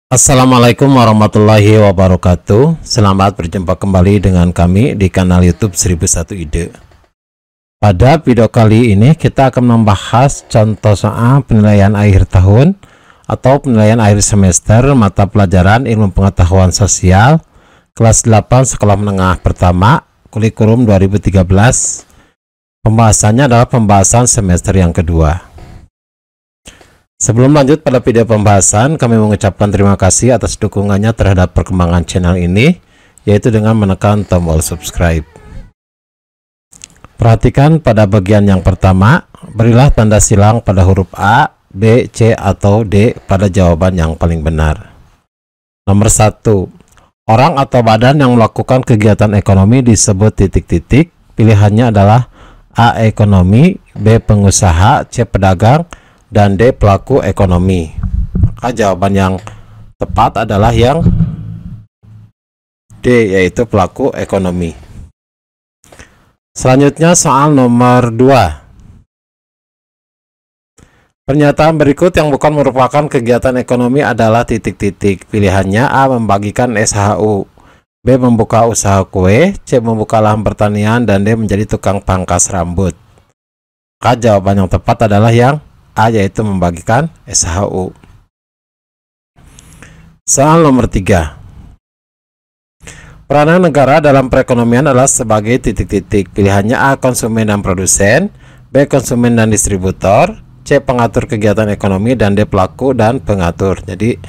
Assalamualaikum warahmatullahi wabarakatuh. Selamat berjumpa kembali dengan kami di kanal YouTube 1001 Ide. Pada video kali ini kita akan membahas contoh soal penilaian akhir tahun atau penilaian akhir semester mata pelajaran Ilmu Pengetahuan Sosial kelas 8 sekolah menengah pertama kurikulum 2013. Pembahasannya adalah pembahasan semester yang kedua. Sebelum lanjut pada video pembahasan, kami mengucapkan terima kasih atas dukungannya terhadap perkembangan channel ini, yaitu dengan menekan tombol subscribe. Perhatikan pada bagian yang pertama, berilah tanda silang pada huruf A, B, C, atau D pada jawaban yang paling benar. Nomor 1. Orang atau badan yang melakukan kegiatan ekonomi disebut titik-titik. Pilihannya adalah A. Ekonomi, B. Pengusaha, C. Pedagang, dan D. Pelaku ekonomi. Maka jawaban yang tepat adalah yang D, yaitu pelaku ekonomi. Selanjutnya soal nomor 2. Pernyataan berikut yang bukan merupakan kegiatan ekonomi adalah titik-titik. Pilihannya A. Membagikan SHU, B. Membuka usaha kue, C. Membuka lahan pertanian, dan D. Menjadi tukang pangkas rambut. Maka jawaban yang tepat adalah yang A, yaitu membagikan SHU. Soal nomor 3. Peranan negara dalam perekonomian adalah sebagai titik-titik. Pilihannya A. Konsumen dan produsen, B. Konsumen dan distributor, C. Pengatur kegiatan ekonomi, dan D. Pelaku dan pengatur. Jadi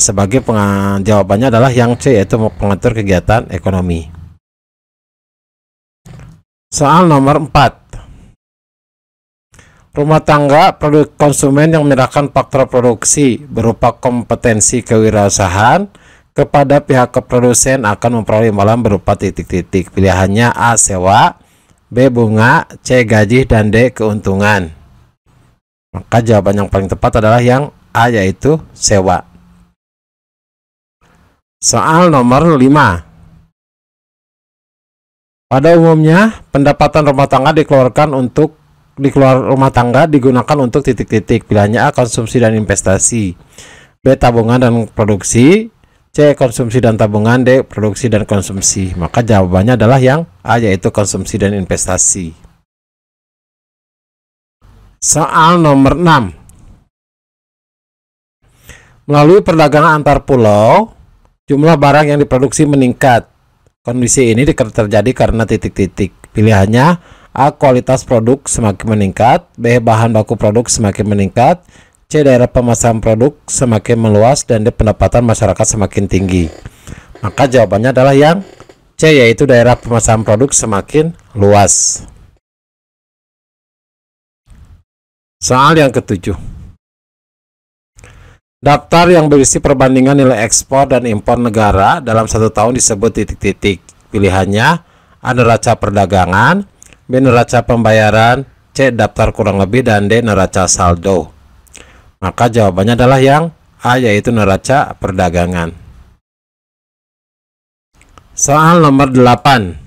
sebagai jawabannya adalah yang C, yaitu pengatur kegiatan ekonomi. Soal nomor 4. Rumah tangga produk konsumen yang menyerahkan faktor produksi berupa kompetensi kewirausahaan kepada pihak produsen akan memperoleh imbalan berupa titik-titik. Pilihannya A. Sewa, B. Bunga, C. Gaji, dan D. Keuntungan. Maka jawaban yang paling tepat adalah yang A, yaitu sewa. Soal nomor 5. Pada umumnya, pendapatan rumah tangga rumah tangga digunakan untuk titik-titik. Pilihannya A. Konsumsi dan investasi, B. Tabungan dan produksi, C. Konsumsi dan tabungan, D. Produksi dan konsumsi. Maka jawabannya adalah yang A, yaitu konsumsi dan investasi. Soal nomor 6. Melalui perdagangan antar pulau, jumlah barang yang diproduksi meningkat. Kondisi ini terjadi karena titik-titik. Pilihannya A. Kualitas produk semakin meningkat, B. Bahan baku produk semakin meningkat, C. Daerah pemasaran produk semakin meluas, dan D. Pendapatan masyarakat semakin tinggi. Maka jawabannya adalah yang C, yaitu daerah pemasaran produk semakin luas. Soal yang ke-7. Daftar yang berisi perbandingan nilai ekspor dan impor negara dalam 1 tahun disebut titik-titik. Pilihannya A. Neraca perdagangan, B. Neraca pembayaran, C. Daftar kurang lebih, dan D. Neraca saldo. Maka jawabannya adalah yang A, yaitu neraca perdagangan. Soal nomor 8.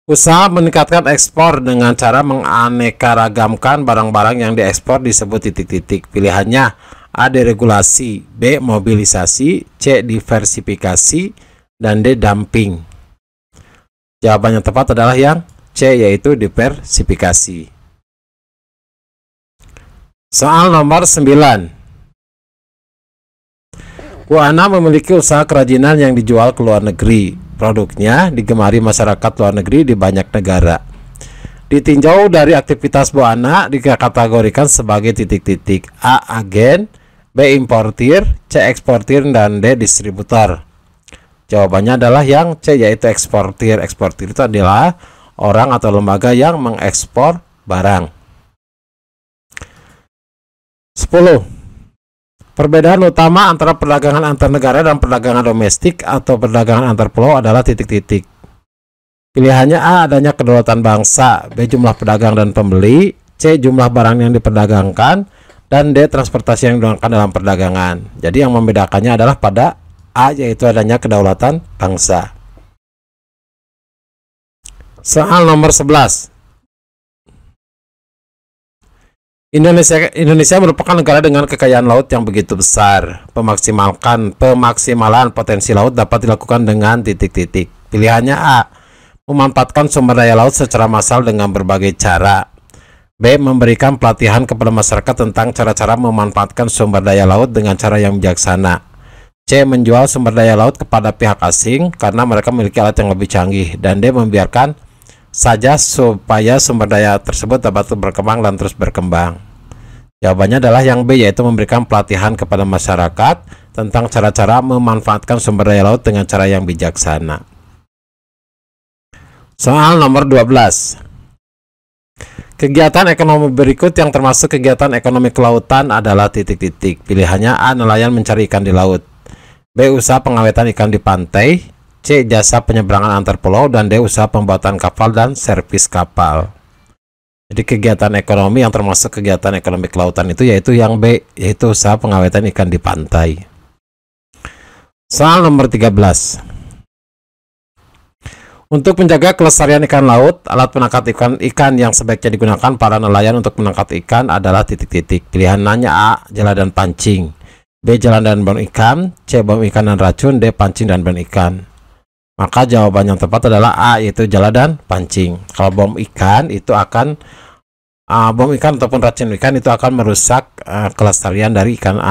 Usaha meningkatkan ekspor dengan cara menganekaragamkan barang-barang yang diekspor disebut titik-titik. Pilihannya A. Deregulasi, B. Mobilisasi, C. Diversifikasi, dan D. Dumping. Jawaban yang tepat adalah yang C, yaitu diversifikasi. Soal nomor 9. Bu Ana memiliki usaha kerajinan yang dijual ke luar negeri. Produknya digemari masyarakat luar negeri di banyak negara. Ditinjau dari aktivitas Bu Ana dikategorikan sebagai titik-titik. A. Agen, B. Importir, C. Eksportir, dan D. Distributor. Jawabannya adalah yang C, yaitu eksportir. Eksportir itu adalah orang atau lembaga yang mengekspor barang. 10. Perbedaan utama antara perdagangan antar negara dan perdagangan domestik atau perdagangan antar pulau adalah titik-titik. Pilihannya A. Adanya kedaulatan bangsa, B. Jumlah pedagang dan pembeli, C. Jumlah barang yang diperdagangkan, dan D. Transportasi yang digunakan dalam perdagangan. Jadi yang membedakannya adalah pada A, yaitu adanya kedaulatan bangsa. Soal nomor 11. Indonesia merupakan negara dengan kekayaan laut yang begitu besar. Pemaksimalan potensi laut dapat dilakukan dengan titik-titik. Pilihannya A. Memanfaatkan sumber daya laut secara massal dengan berbagai cara. B. Memberikan pelatihan kepada masyarakat tentang cara-cara memanfaatkan sumber daya laut dengan cara yang bijaksana. C. Menjual sumber daya laut kepada pihak asing karena mereka memiliki alat yang lebih canggih. Dan D. Membiarkan saja supaya sumber daya tersebut dapat berkembang dan terus berkembang. Jawabannya adalah yang B, yaitu memberikan pelatihan kepada masyarakat tentang cara-cara memanfaatkan sumber daya laut dengan cara yang bijaksana. Soal nomor 12. Kegiatan ekonomi berikut yang termasuk kegiatan ekonomi kelautan adalah titik-titik. Pilihannya A. Nelayan mencari ikan di laut. B. Usaha pengawetan ikan di pantai. C. Jasa penyeberangan antar pulau. Dan D. Usaha pembuatan kapal dan servis kapal. Jadi kegiatan ekonomi yang termasuk kegiatan ekonomi kelautan itu yaitu yang B, yaitu usaha pengawetan ikan di pantai. Soal nomor 13. Untuk menjaga kelestarian ikan laut, alat penangkap ikan yang sebaiknya digunakan para nelayan untuk menangkap ikan adalah titik-titik. Pilihannya A. Jala dan pancing. B. Jala dan bom ikan. C. Bom ikan dan racun. D. Pancing dan bom ikan. Maka jawaban yang tepat adalah A, yaitu jala dan pancing. Kalau bom ikan itu akan bom ikan ataupun racun ikan itu akan merusak kelestarian dari ikan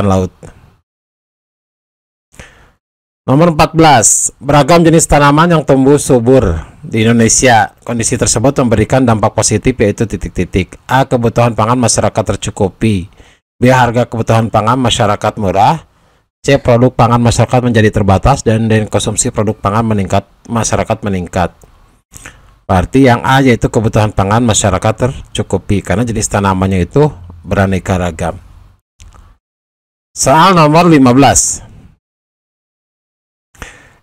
laut. Nomor 14. Beragam jenis tanaman yang tumbuh subur di Indonesia. Kondisi tersebut memberikan dampak positif, yaitu titik-titik. A. Kebutuhan pangan masyarakat tercukupi. B. Harga kebutuhan pangan masyarakat murah. C. Produk pangan masyarakat menjadi terbatas. Dan konsumsi produk pangan masyarakat meningkat. Berarti yang A, yaitu kebutuhan pangan masyarakat tercukupi, karena jenis tanamannya itu beraneka ragam. Soal nomor 15.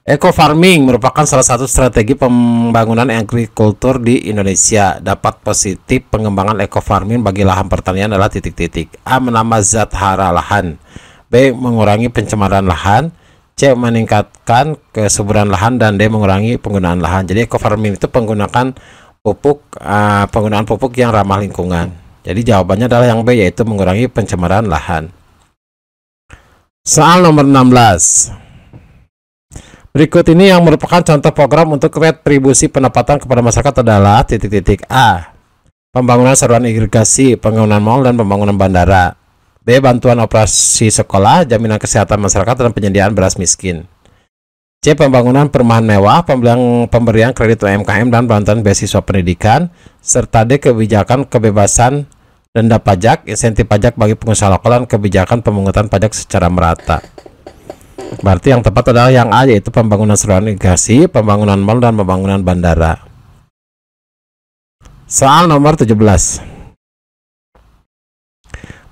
Eco farming merupakan salah satu strategi pembangunan agrikultur di Indonesia. Dapat positif pengembangan eco farming bagi lahan pertanian adalah titik-titik. A. Menambah zat hara lahan. B. Mengurangi pencemaran lahan. C. Meningkatkan kesuburan lahan. Dan D. Mengurangi penggunaan lahan. Jadi eco farming itu penggunaan pupuk yang ramah lingkungan. Jadi jawabannya adalah yang B, yaitu mengurangi pencemaran lahan. Soal nomor 16. Berikut ini yang merupakan contoh program untuk retribusi pendapatan kepada masyarakat adalah titik-titik. A. Pembangunan saluran irigasi, pembangunan mal dan pembangunan bandara. B. Bantuan operasi sekolah, jaminan kesehatan masyarakat dan penyediaan beras miskin. C. Pembangunan perumahan mewah, pemberian kredit UMKM dan bantuan beasiswa pendidikan. Serta D. Kebijakan kebebasan denda pajak, insentif pajak bagi pengusaha lokal dan kebijakan pemungutan pajak secara merata. Berarti yang tepat adalah yang A, yaitu pembangunan saluran irigasi, pembangunan mal dan pembangunan bandara. Soal nomor 17.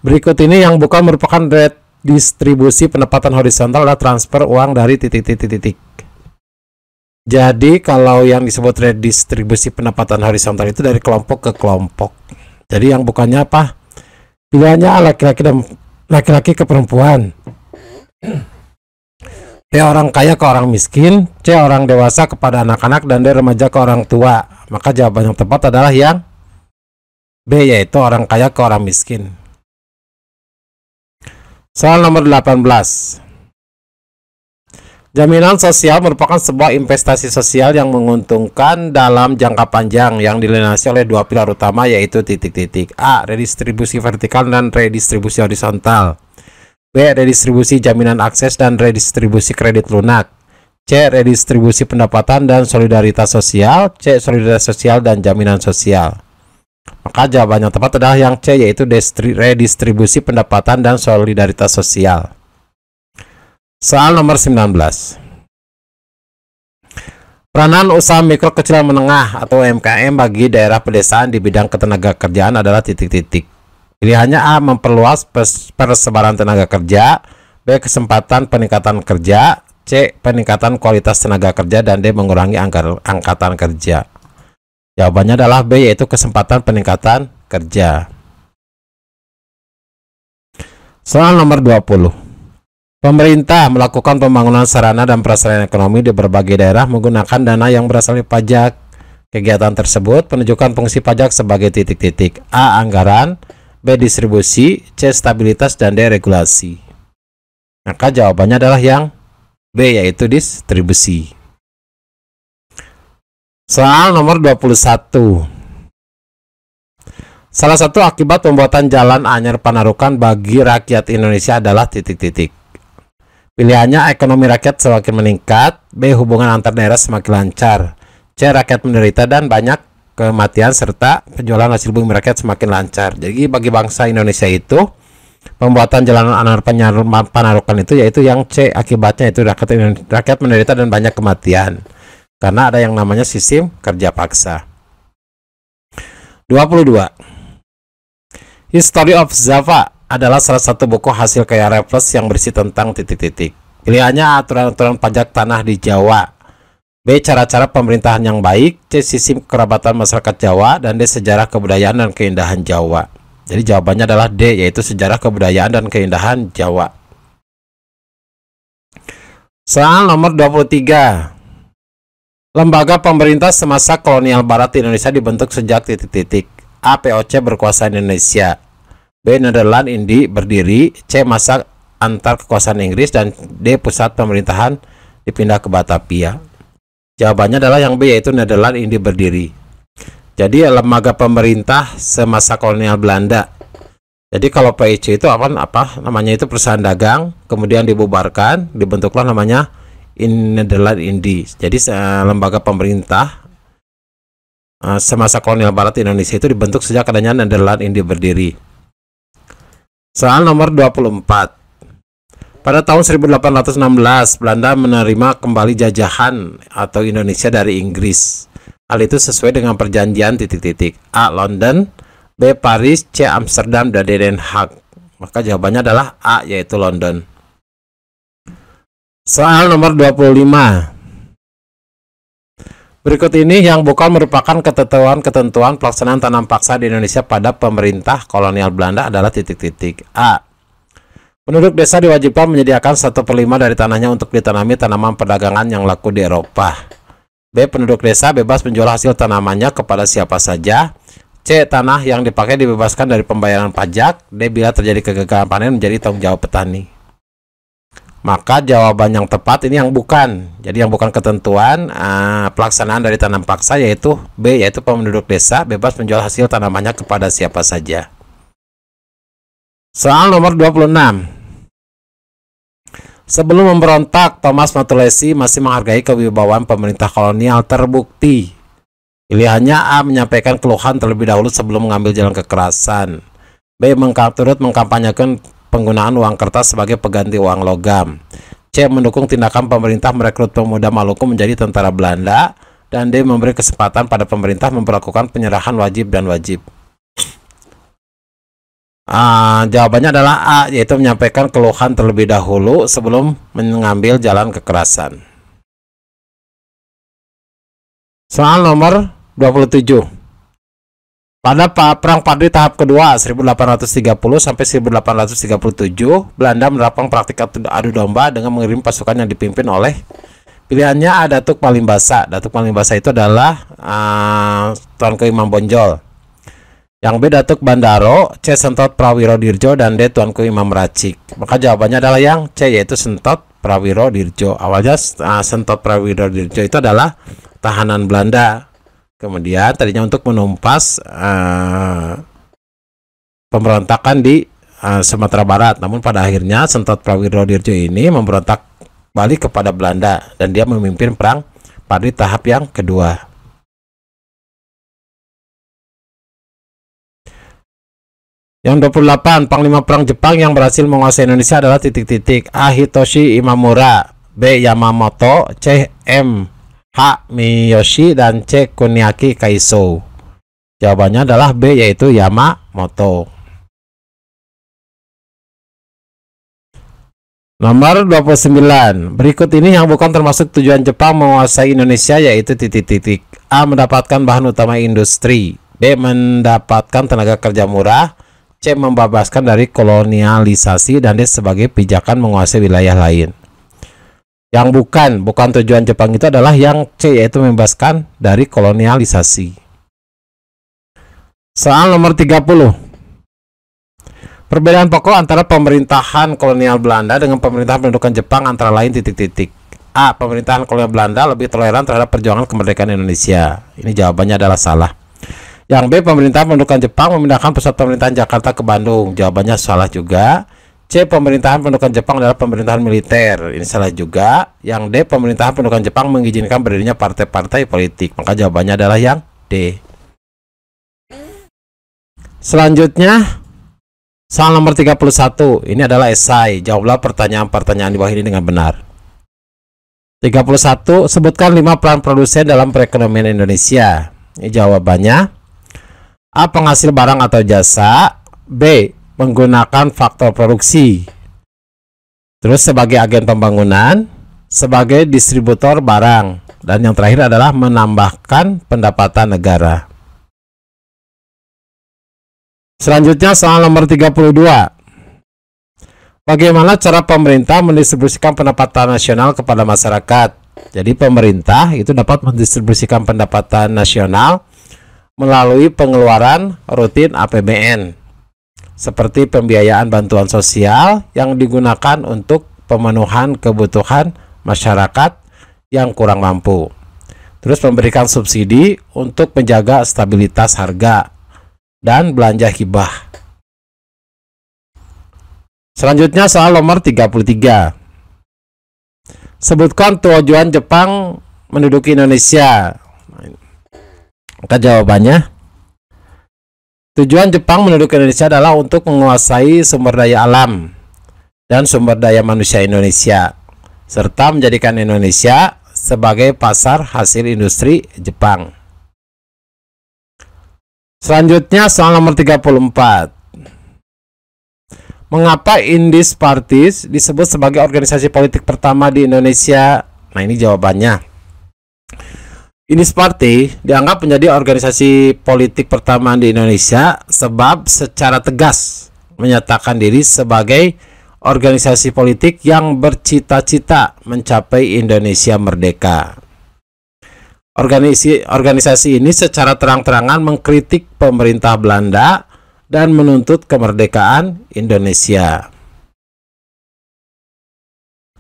Berikut ini yang bukan merupakan redistribusi pendapatan horizontal adalah transfer uang dari titik-titik. Jadi kalau yang disebut redistribusi pendapatan horizontal itu dari kelompok ke kelompok. Jadi yang bukannya apa? Pilihannya laki-laki dan laki-laki ke perempuan. D. Orang kaya ke orang miskin. C. Orang dewasa kepada anak-anak. Dan D. Remaja ke orang tua. Maka jawaban yang tepat adalah yang B, yaitu orang kaya ke orang miskin. Soal nomor 18. Jaminan sosial merupakan sebuah investasi sosial yang menguntungkan dalam jangka panjang yang dilandasi oleh dua pilar utama, yaitu titik-titik. A. Redistribusi vertikal dan redistribusi horizontal. B. Redistribusi jaminan akses dan redistribusi kredit lunak. C. Redistribusi pendapatan dan solidaritas sosial. C. Solidaritas sosial dan jaminan sosial. Maka jawaban yang tepat adalah yang C, yaitu redistribusi pendapatan dan solidaritas sosial. Soal nomor 19. Peranan usaha mikro kecil dan menengah atau UMKM bagi daerah pedesaan di bidang ketenagakerjaan adalah titik-titik. Pilihannya A. Memperluas persebaran tenaga kerja. B. Kesempatan peningkatan kerja. C. Peningkatan kualitas tenaga kerja. Dan D. Mengurangi angkatan kerja. Jawabannya adalah B, yaitu kesempatan peningkatan kerja. Soal nomor 20. Pemerintah melakukan pembangunan sarana dan prasarana ekonomi di berbagai daerah menggunakan dana yang berasal dari pajak Kegiatan tersebut menunjukkan fungsi pajak sebagai titik-titik: A. Anggaran, B. Distribusi, C. Stabilitas, dan D. Regulasi. Maka jawabannya adalah yang B, yaitu distribusi. Soal nomor 21. Salah satu akibat pembuatan jalan anyar Panarukan bagi rakyat Indonesia adalah titik-titik. Pilihannya: ekonomi rakyat semakin meningkat, B. hubungan antar daerah semakin lancar, C. rakyat menderita dan banyak kematian, serta penjualan hasil bumi rakyat semakin lancar. Jadi bagi bangsa Indonesia itu, pembuatan jalan anyar Panarukan itu yaitu yang C, akibatnya itu rakyat menderita dan banyak kematian, karena ada yang namanya sistem kerja paksa. 22. History of Java adalah salah satu buku hasil karya Raffles yang berisi tentang titik-titik. Pilihannya: aturan-aturan pajak tanah di Jawa, B. cara-cara pemerintahan yang baik, C. sistem kekerabatan masyarakat Jawa, dan D. sejarah kebudayaan dan keindahan Jawa. Jadi jawabannya adalah D, yaitu sejarah kebudayaan dan keindahan Jawa. Soal nomor 23. Lembaga pemerintah semasa kolonial barat di Indonesia dibentuk sejak titik-titik. A. POC berkuasa Indonesia, B. Nederland Indi berdiri, C. masa antar kekuasaan Inggris, dan D. pusat pemerintahan dipindah ke Batavia. Jawabannya adalah yang B, yaitu Nederland Indi berdiri. Jadi lembaga pemerintah semasa kolonial Belanda. Jadi kalau PIC itu apa namanya, itu perusahaan dagang, kemudian dibubarkan, dibentuklah namanya Nederland Indi. Jadi lembaga pemerintah semasa kolonial barat Indonesia itu dibentuk sejak adanya Nederland Indi berdiri. Soal nomor 24. Pada tahun 1816, Belanda menerima kembali jajahan atau Indonesia dari Inggris. Hal itu sesuai dengan perjanjian titik-titik. A. London, B. Paris, C. Amsterdam, dan D. Den Haag. Maka jawabannya adalah A, yaitu London. Soal nomor 25. Berikut ini yang bukan merupakan ketentuan pelaksanaan tanam paksa di Indonesia pada pemerintah kolonial Belanda adalah titik-titik. A. Penduduk desa diwajibkan menyediakan 1/5 dari tanahnya untuk ditanami tanaman perdagangan yang laku di Eropa. B. Penduduk desa bebas menjual hasil tanamannya kepada siapa saja. C. Tanah yang dipakai dibebaskan dari pembayaran pajak. D. Bila terjadi kegagalan panen menjadi tanggung jawab petani. Maka jawaban yang tepat ini yang bukan. Jadi yang bukan ketentuan pelaksanaan dari tanam paksa yaitu B, yaitu penduduk desa bebas menjual hasil tanamannya kepada siapa saja. Soal nomor 26. Sebelum memberontak, Thomas Matulesi masih menghargai kewibawaan pemerintah kolonial terbukti. Pilihannya: A. menyampaikan keluhan terlebih dahulu sebelum mengambil jalan kekerasan, B. turut mengkampanyekan penggunaan uang kertas sebagai pengganti uang logam, C. mendukung tindakan pemerintah merekrut pemuda Maluku menjadi tentara Belanda, dan D. memberi kesempatan pada pemerintah memperlakukan penyerahan wajib dan wajib. Jawabannya adalah A, yaitu menyampaikan keluhan terlebih dahulu sebelum mengambil jalan kekerasan. Soal nomor 27. Pada Perang Padri tahap kedua 1830 sampai 1837, Belanda menerapkan praktik adu domba dengan mengirim pasukan yang dipimpin oleh pilihannya A. Datuk Malimbasa. Datuk Malimbasa itu adalah Tuanku Imam Bonjol. Yang B. Datuk Bandaro, C. Sentot Prawiro Dirjo, dan D. Tuanku Imam Racik. Maka jawabannya adalah yang C, yaitu Sentot Prawiro Dirjo. Awalnya Sentot Prawiro Dirjo itu adalah tahanan Belanda. Kemudian tadinya untuk menumpas pemberontakan di Sumatera Barat. Namun pada akhirnya Sentot Prawiro Dirjo ini memberontak balik kepada Belanda dan dia memimpin Perang Padri tahap yang kedua. Yang 28, Panglima Perang Jepang yang berhasil menguasai Indonesia adalah titik-titik. A. Hitoshi Imamura, B. Yamamoto, C. M. H. Miyoshi, dan C. Kuniaki Kaiso. Jawabannya adalah B, yaitu Yamamoto. Nomor 29. Berikut ini yang bukan termasuk tujuan Jepang menguasai Indonesia, yaitu titik-titik. A. Mendapatkan bahan utama industri, B. Mendapatkan tenaga kerja murah, C. Membebaskan dari kolonialisasi, dan D. sebagai pijakan menguasai wilayah lain. Yang bukan tujuan Jepang itu adalah yang C, yaitu membebaskan dari kolonialisasi. Soal nomor 30. Perbedaan pokok antara pemerintahan kolonial Belanda dengan pemerintahan pendudukan Jepang antara lain titik-titik. A. Pemerintahan kolonial Belanda lebih toleran terhadap perjuangan kemerdekaan Indonesia. Ini jawabannya adalah salah. Yang B. Pemerintahan pendudukan Jepang memindahkan pusat pemerintahan Jakarta ke Bandung. Jawabannya salah juga. C. Pemerintahan pendudukan Jepang adalah pemerintahan militer. Ini salah juga. Yang D. Pemerintahan pendudukan Jepang mengizinkan berdirinya partai-partai politik. Maka jawabannya adalah yang D. Selanjutnya, soal nomor 31. Ini adalah esai. Jawablah pertanyaan-pertanyaan di bawah ini dengan benar. 31. Sebutkan 5 peran produsen dalam perekonomian Indonesia. Ini jawabannya. A. Penghasil barang atau jasa. B. Menggunakan faktor produksi. Terus sebagai agen pembangunan, sebagai distributor barang, dan yang terakhir adalah menambahkan pendapatan negara. Selanjutnya soal nomor 32. Bagaimana cara pemerintah mendistribusikan pendapatan nasional kepada masyarakat? Jadi pemerintah itu dapat mendistribusikan pendapatan nasional melalui pengeluaran rutin APBN, seperti pembiayaan bantuan sosial yang digunakan untuk pemenuhan kebutuhan masyarakat yang kurang mampu. Terus memberikan subsidi untuk menjaga stabilitas harga dan belanja hibah. Selanjutnya soal nomor 33. Sebutkan tujuan Jepang menduduki Indonesia. Maka jawabannya, tujuan Jepang menduduki Indonesia adalah untuk menguasai sumber daya alam dan sumber daya manusia Indonesia, serta menjadikan Indonesia sebagai pasar hasil industri Jepang. Selanjutnya soal nomor 34. Mengapa Indis Parties disebut sebagai organisasi politik pertama di Indonesia? Nah, ini jawabannya. Indis Party dianggap menjadi organisasi politik pertama di Indonesia sebab secara tegas menyatakan diri sebagai organisasi politik yang bercita-cita mencapai Indonesia merdeka. Organisasi ini secara terang-terangan mengkritik pemerintah Belanda dan menuntut kemerdekaan Indonesia.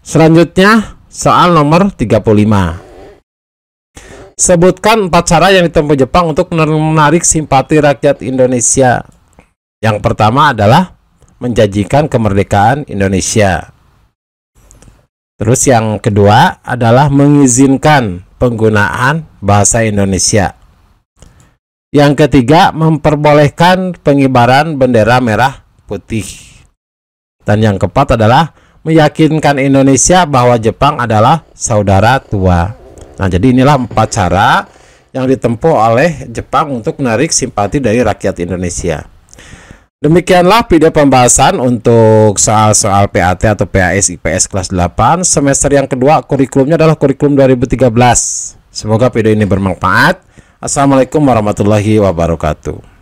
Selanjutnya, soal nomor 35. Sebutkan 4 cara yang ditempuh Jepang untuk menarik simpati rakyat Indonesia. Yang pertama adalah menjanjikan kemerdekaan Indonesia. Terus yang kedua adalah mengizinkan penggunaan bahasa Indonesia. Yang ketiga, memperbolehkan pengibaran bendera merah putih. Dan yang keempat adalah meyakinkan Indonesia bahwa Jepang adalah saudara tua. Nah, jadi inilah 4 cara yang ditempuh oleh Jepang untuk menarik simpati dari rakyat Indonesia. Demikianlah video pembahasan untuk soal-soal PAT atau PAS IPS kelas 8 semester yang kedua. Kurikulumnya adalah kurikulum 2013. Semoga video ini bermanfaat. Assalamualaikum warahmatullahi wabarakatuh.